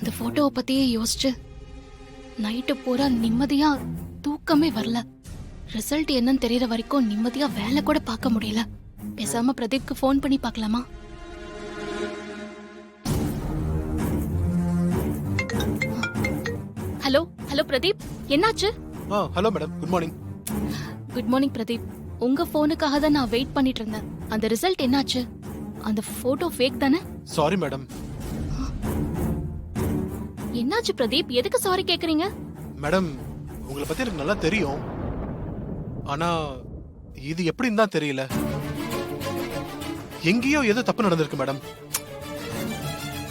அந்த போட்டோவை பத்தியே யோசிச்சு நைட்டு பூரா நிம்மதியா தூக்கமே வரல. ரிசல்ட் என்னன்னு தெரியற வரைக்கும் நிம்மதியா வேலை கூட பார்க்க முடியல. பேசாம பிரதீப்க்கு ஃபோன் பண்ணி பார்க்கலாமா? ஹலோ ஹலோ பிரதீப், என்னாச்சு? Hello madam, good morning. Good morning Pradeep. உங்க போனுக்காக தான் நான் வெயிட் பண்ணிட்டு இருந்தேன். அந்த ரிசல்ட் என்னாச்சு? அந்த போட்டோ ஃபேக் தானே? Sorry madam. என்னாச்சு பிரதீப்? எதுக்கு சாரி கேக்குறீங்க? மேடம், உங்களை பத்தி எனக்கு நல்லா தெரியும். ஆனா இது எப்படின்னு தான் தெரியல. எங்கேயோ ஏதோ தப்பு நடந்திருக்கு மேடம்.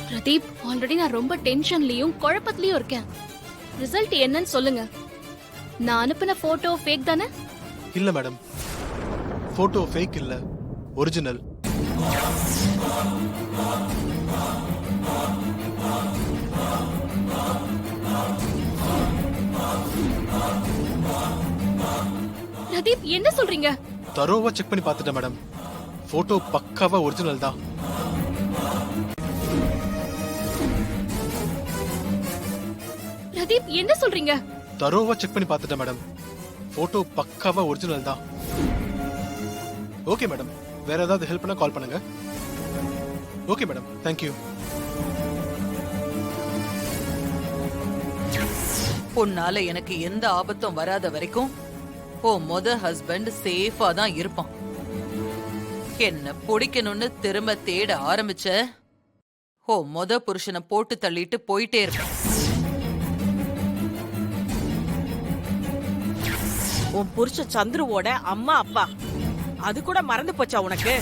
பிரதீப், ஆல்ரெடி நான் ரொம்ப டென்ஷன்லயும் குழப்பத்திலயும் இருக்கேன். ரிசல்ட் என்னன்னு சொல்லுங்க. நான் அனுப்பின போட்டோ ஃபேக் தானே? இல்ல மேடம், போட்டோ ஃபேக் இல்ல, ஒரிஜினல். பிரதீப், என்ன சொல்றீங்க? தரோவா செக் பண்ணி பார்த்துட்டேன் மேடம். போட்டோ பக்காவா ஒரிஜினல் தான். பிரதீப், என்ன சொல்றீங்க? தரோவா செக் பண்ணி பார்த்துட்டேன் மேடம். போட்டோ பக்காவா ஒரிஜினல் தான். ஓகே மேடம், வேற ஏதாவது ஹெல்ப் பண்ணா கால் பண்ணுங்க. Okay madam, thank you. உன்னால எனக்கு எந்த ஆபத்தும் வராத வரைக்கும் மொத ஹஸ்பண்ட் சேஃபா தான் இருப்பான். என்ன பிடிக்கணும்னு திரும்ப தேட ஆரம்பிச்ச மொத புருஷனை போட்டு தள்ளிட்டு போயிட்டே இருப்பேன். உன் புருஷ சந்துருவோட அம்மா அப்பா அது கூட மறந்து போச்சா உனக்கு?